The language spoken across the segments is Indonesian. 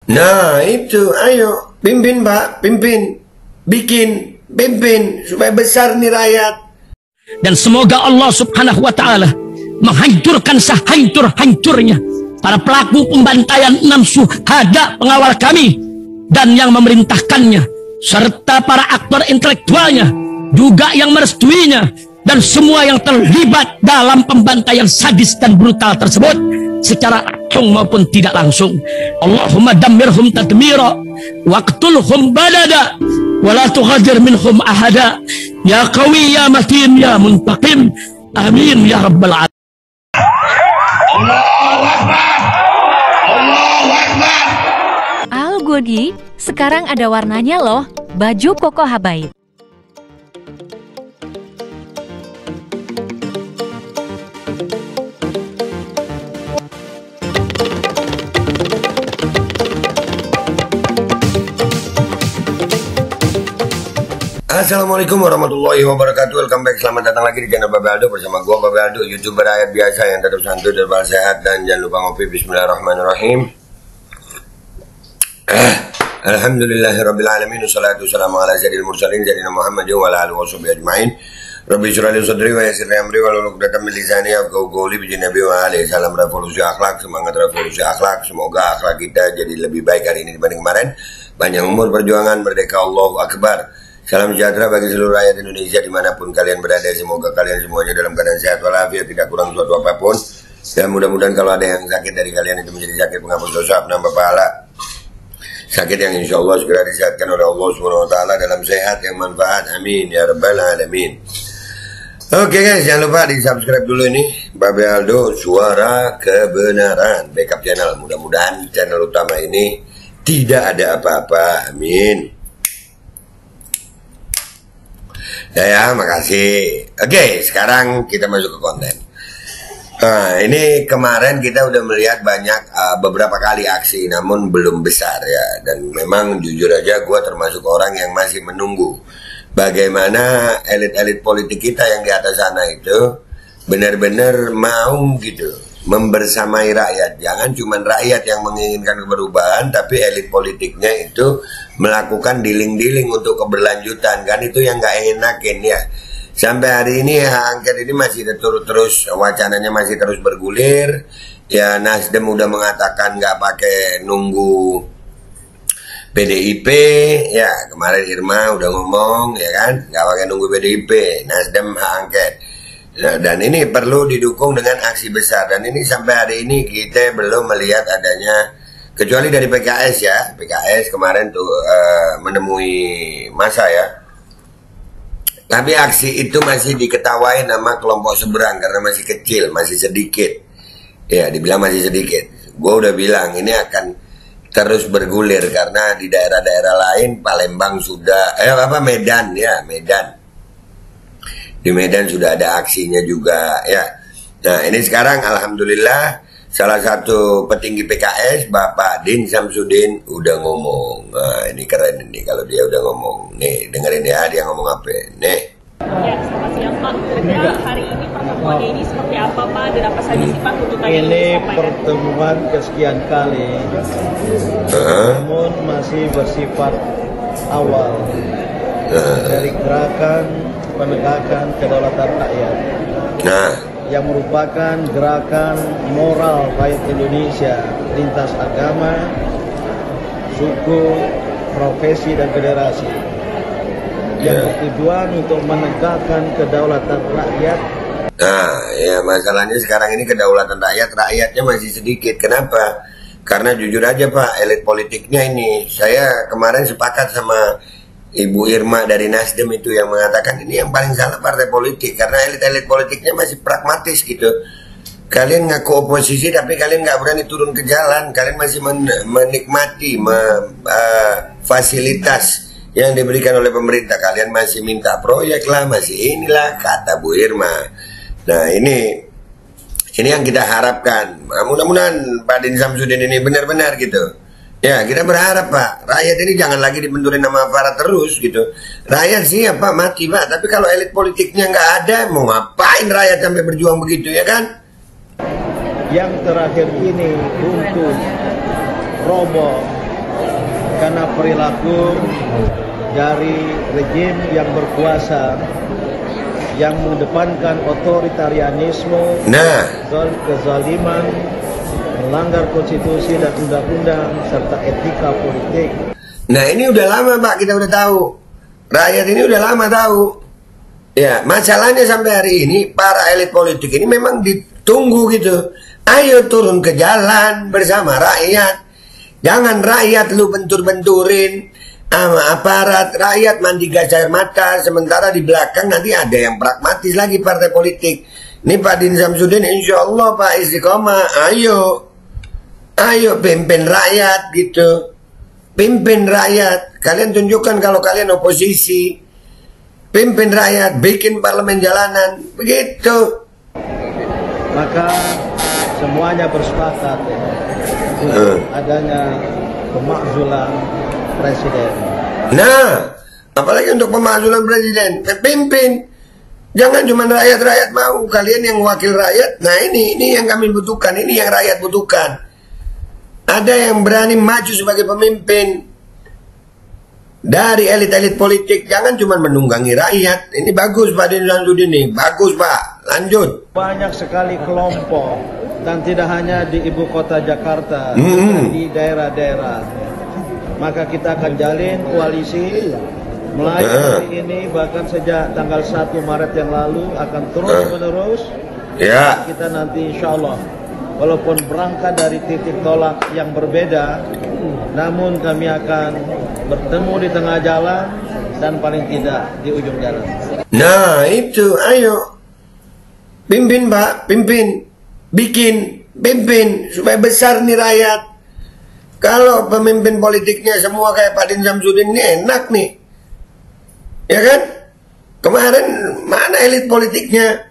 Nah itu, ayo pimpin Pak, pimpin, bikin, pimpin supaya besar nih rakyat. Dan semoga Allah Subhanahu wa Ta'ala menghancurkan sehancur-hancurnya para pelaku pembantaian 6 syuhada pengawal kami dan yang memerintahkannya, serta para aktor intelektualnya juga yang merestuinya, dan semua yang terlibat dalam pembantaian sadis dan brutal tersebut secara langsung maupun tidak langsung. Allahumma dammirhum tadmira waqtulhum badada wala tughadir minhum ahada ya qawi ya matin ya muntaqim amin ya rabbal alamin. Allahu Akbar, Allahu Akbar. Al Godi, sekarang ada warnanya loh, baju koko habaib. Assalamualaikum warahmatullahi wabarakatuh. Welcome back, selamat datang lagi di channel Babe Aldo bersama gua Babe Aldo, YouTuber rakyat biasa yang tetap santuy dan sehat. Dan jangan lupa ngopi. Bismillahirrahmanirrahim. Alhamdulillahirabbil alamin, wassalatu wassalamu ala sayyidil mursalin sayyidina Muhammadin wa ala alihi washabihi ajmain. Rabbi shrah li sadri wa yassir li amri wahlul 'uqdatam min lisani yafqahu qawli. Bi Nabi wa alihi salam revolusi akhlak, semangat revolusi akhlak. Semoga akhlak kita jadi lebih baik hari ini dibanding kemarin. Panjang umur, perjuangan, merdeka, Allahu Akbar. Salam sejahtera bagi seluruh rakyat Indonesia dimanapun kalian berada. Semoga kalian semuanya dalam keadaan sehat walafiat, tidak kurang suatu apapun. Dan mudah-mudahan kalau ada yang sakit dari kalian itu menjadi sakit penghapus dosa, penambah pahala. Sakit yang insya Allah segera disehatkan oleh Allah SWT dalam sehat yang manfaat. Amin ya rabbal alamin. Oke guys, jangan lupa di subscribe dulu ini Babe Aldo, suara kebenaran, backup channel. Mudah-mudahan channel utama ini tidak ada apa-apa. Amin. Ya, makasih. Oke, sekarang kita masuk ke konten. Nah, ini kemarin kita udah melihat banyak beberapa kali aksi, namun belum besar ya. Dan memang jujur aja gue termasuk orang yang masih menunggu bagaimana elit-elit politik kita yang di atas sana itu benar-benar mau gitu membersamai rakyat. Jangan cuma rakyat yang menginginkan perubahan, tapi elit politiknya itu melakukan diling-diling untuk keberlanjutan. Kan itu yang nggak enakin ya. Sampai hari ini hak angket ini masih terus wacananya masih terus bergulir. Ya, Nasdem udah mengatakan nggak pakai nunggu PDIP. Ya, kemarin Irma udah ngomong ya kan, nggak pakai nunggu PDIP. Nasdem hak angket. Nah, dan ini perlu didukung dengan aksi besar. Dan ini sampai hari ini kita belum melihat adanya, kecuali dari PKS ya. PKS kemarin tuh menemui massa ya. Tapi aksi itu masih diketawain nama kelompok seberang karena masih kecil, masih sedikit. Ya, dibilang masih sedikit. Gue udah bilang ini akan terus bergulir karena di daerah-daerah lain, Palembang sudah, Medan ya, Medan. Di Medan sudah ada aksinya juga ya. Nah ini sekarang alhamdulillah salah satu petinggi PKS Bapak Din Samsudin udah ngomong. Nah ini keren ini kalau dia udah ngomong. Nih dengerin ya dia ngomong apa. Nih. Ya, selamat siang Pak. Hari ini pertemuan ini seperti apa Pak? Dan apa saja sih Pak tuntutan yang ini pertemuan kesekian kali, namun masih bersifat awal dari gerakan penegakan kedaulatan rakyat, yang merupakan gerakan moral rakyat Indonesia lintas agama, suku, profesi dan federasi, yang bertujuan untuk menegakkan kedaulatan rakyat. Nah, ya masalahnya sekarang ini kedaulatan rakyat, rakyatnya masih sedikit. Kenapa? Karena jujur aja Pak, elit politiknya ini, saya kemarin sepakat sama Ibu Irma dari Nasdem itu yang mengatakan ini yang paling salah partai politik karena elit-elit politiknya masih pragmatis gitu. Kalian ngaku oposisi tapi kalian nggak berani turun ke jalan. Kalian masih menikmati fasilitas yang diberikan oleh pemerintah. Kalian masih minta proyek lah, masih inilah kata Bu Irma. Nah ini yang kita harapkan. Mudah-mudahan Pak Din Samsudin ini benar-benar gitu. Ya kita berharap Pak, rakyat ini jangan lagi dibenturin nama aparat terus gitu. Rakyat siap Pak, mati Pak. Tapi kalau elit politiknya nggak ada, mau ngapain rakyat sampai berjuang begitu ya kan? Yang terakhir ini untuk roboh karena perilaku dari rejim yang berkuasa yang mengedepankan otoritarianisme, kezaliman, melanggar konstitusi dan undang-undang serta etika politik. Nah ini udah lama Pak, kita udah tahu. Rakyat ini udah lama tahu. Ya, masalahnya sampai hari ini para elit politik ini memang ditunggu gitu. Ayo turun ke jalan bersama rakyat. Jangan rakyat lu bentur-benturin sama aparat, rakyat mandi gas air mata, sementara di belakang nanti ada yang pragmatis lagi partai politik. Ini Pak Din Samsudin insya Allah Pak istiqomah, ayo pimpin rakyat gitu. Pimpin rakyat, kalian tunjukkan kalau kalian oposisi. Pimpin rakyat, bikin parlemen jalanan, begitu. Maka semuanya bersepakat adanya pemakzulan presiden. Nah, apalagi untuk pemakzulan presiden, pimpin. Jangan cuma rakyat mau, kalian yang wakil rakyat. Nah ini yang kami butuhkan, ini yang rakyat butuhkan. Ada yang berani maju sebagai pemimpin dari elit-elit politik. Jangan cuma menunggangi rakyat. Ini bagus Pak Din Samsudin ini, bagus Pak. Lanjut. Banyak sekali kelompok dan tidak hanya di ibu kota Jakarta, di daerah-daerah. Maka kita akan jalin koalisi mulai hari ini, bahkan sejak tanggal 1 Maret yang lalu akan terus-menerus. Ya. Kita nanti insya Allah walaupun berangkat dari titik tolak yang berbeda, namun kami akan bertemu di tengah jalan dan paling tidak di ujung jalan. Nah itu, ayo pimpin Pak, pimpin, bikin, pimpin supaya besar nih rakyat. Kalau pemimpin politiknya semua kayak Pak Din Samsudin ini enak nih, ya kan? Kemarin mana elit politiknya?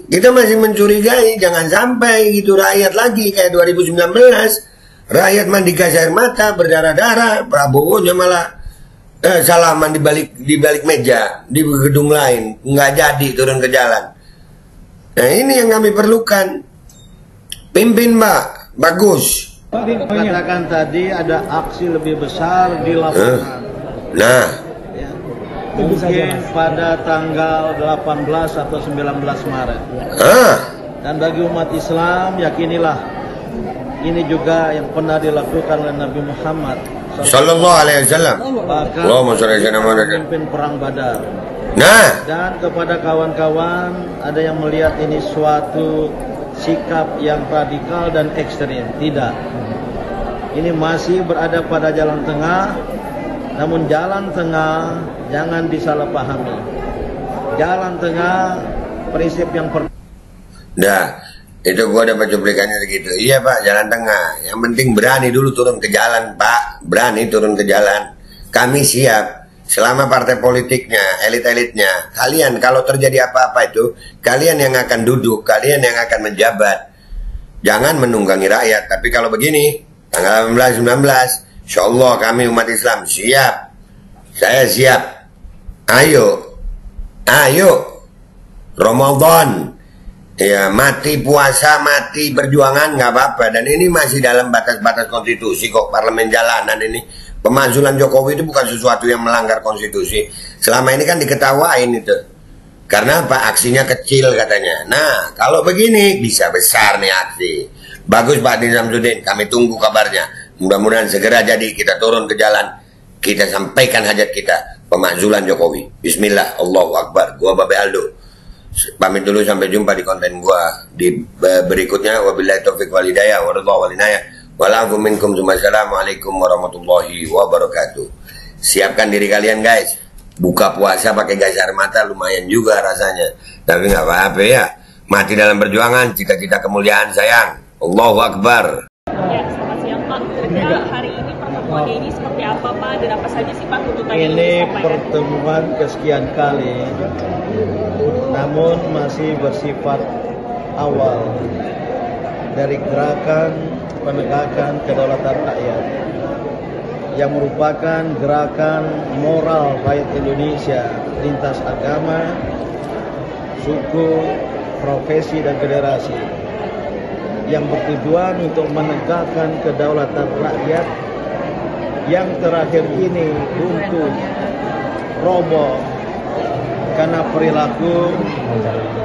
Kita masih mencurigai, jangan sampai gitu rakyat lagi kayak 2019. Rakyat mandi gas air mata, berdarah-darah, Prabowo-nya malah salaman di balik meja, di gedung lain, nggak jadi turun ke jalan. Nah ini yang kami perlukan. Pimpin Mbak, bagus. Katakan tadi ada aksi lebih besar di lapangan. Nah, Ya. Mungkin pada tanggal 18 atau 19 Maret. Dan bagi umat Islam, yakinilah ini juga yang pernah dilakukan oleh Nabi Muhammad Sallallahu Alaihi Wasallam. bahkan memimpin perang Badar. Nah, Dan kepada kawan-kawan ada yang melihat ini suatu sikap yang radikal dan ekstrim. Tidak. Ini masih berada pada jalan tengah. Namun jalan tengah jangan disalahpahami. Jalan tengah prinsip yang nah, itu gua dapat cuplikannya segitu. Iya Pak, jalan tengah. Yang penting berani dulu turun ke jalan Pak. Berani turun ke jalan. Kami siap. Selama partai politiknya, elit-elitnya, kalian kalau terjadi apa-apa itu, kalian yang akan duduk, kalian yang akan menjabat. Jangan menunggangi rakyat. Tapi kalau begini, tanggal 18-19, insya Allah kami umat Islam siap. Saya siap. Ayo Ramadan, ya mati puasa, mati perjuangan nggak apa-apa. Dan ini masih dalam batas-batas konstitusi kok, parlemen jalanan ini. Pemakzulan Jokowi itu bukan sesuatu yang melanggar konstitusi. Selama ini kan diketawain itu. Karena apa? Aksinya kecil katanya. Nah, kalau begini bisa besar nih aksi. Bagus Pak Din Samsudin, kami tunggu kabarnya. Mudah-mudahan segera jadi, kita turun ke jalan. Kita sampaikan hajat kita. Pemakzulan Jokowi. Bismillah, Allahu Akbar. Gua Babe Aldo. Pamit dulu, sampai jumpa di konten gua di berikutnya. Wabillahi taufiq wal hidayah wa ridha wal inayah. Wassalamualaikum warahmatullahi wabarakatuh. Siapkan diri kalian guys. Buka puasa pakai gas air mata lumayan juga rasanya. Tapi nggak apa-apa ya. Mati dalam perjuangan, cita-cita kemuliaan sayang. Allahu Akbar. Ya, selamat siang Pak. Kira-kira hari ini pertemuannya ini seperti apa Pak? Dan apa saja sih Pak tuntutan yang Ini disampaikan? pertemuan kesekian kali, namun masih bersifat awal dari gerakan penegakan kedaulatan rakyat yang merupakan gerakan moral rakyat Indonesia lintas agama, suku, profesi dan generasi yang bertujuan untuk menegakkan kedaulatan rakyat yang terakhir ini untuk roboh karena perilaku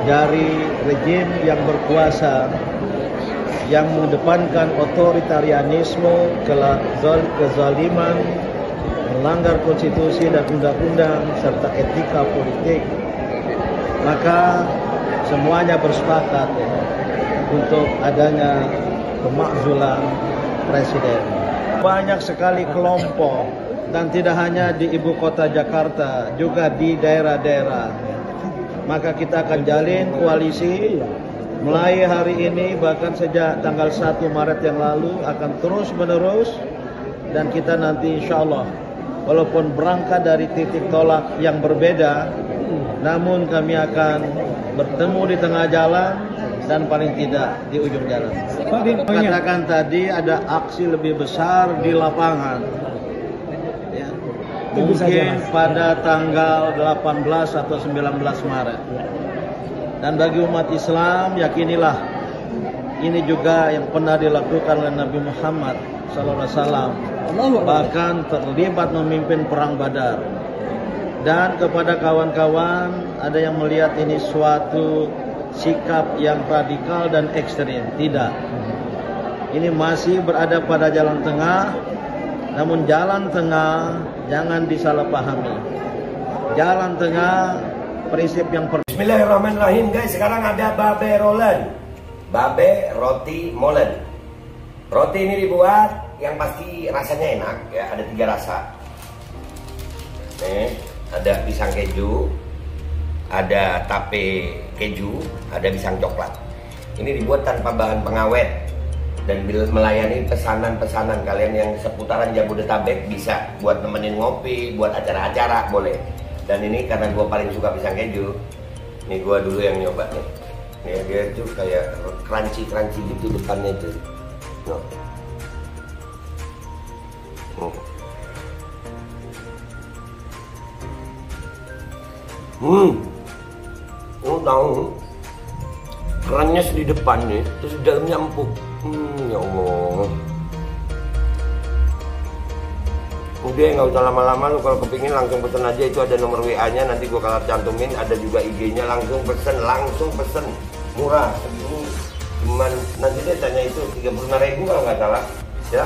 dari rejim yang berkuasa yang mengedepankan otoritarianisme, kezaliman, melanggar konstitusi dan undang-undang serta etika politik. Maka semuanya bersepakat untuk adanya pemakzulan presiden. Banyak sekali kelompok dan tidak hanya di ibu kota Jakarta, juga di daerah-daerah. Maka kita akan jalin koalisi mulai hari ini, bahkan sejak tanggal 1 Maret yang lalu akan terus menerus. Dan kita nanti insya Allah walaupun berangkat dari titik tolak yang berbeda, namun kami akan bertemu di tengah jalan dan paling tidak di ujung jalan. Katakan tadi ada aksi lebih besar di lapangan. Ya. Mungkin pada tanggal 18 atau 19 Maret. Dan bagi umat Islam, yakinilah ini juga yang pernah dilakukan oleh Nabi Muhammad SAW. Bahkan terlibat memimpin perang Badar. Dan kepada kawan-kawan ada yang melihat ini suatu sikap yang radikal dan ekstrim. Tidak. Ini masih berada pada jalan tengah. Namun jalan tengah jangan disalahpahami. Jalan tengah prinsip yang Bismillahirrahmanirrahim guys, sekarang ada babe rolen, babe roti molen. Roti ini dibuat yang pasti rasanya enak ya, ada 3 rasa. Nih, ada pisang keju, ada tape keju, ada pisang coklat. Ini dibuat tanpa bahan pengawet dan melayani pesanan-pesanan kalian yang seputaran Jabodetabek, bisa buat nemenin ngopi, buat acara-acara boleh. Dan ini karena gue paling suka pisang keju, ini gue dulu yang nyoba nih. Nih dia tuh kayak crunchy gitu depannya itu. No. Lu tahu kerannya di depan nih, terus di dalamnya empuk. Ya Allah. Udah nggak usah lama-lama, lu kalau kepingin langsung pesen aja, itu ada nomor WA-nya, nanti gua kalau cantumin, ada juga IG-nya, langsung pesen, murah. Cuman nanti dia tanya itu 35.000 kalau nggak salah, ya.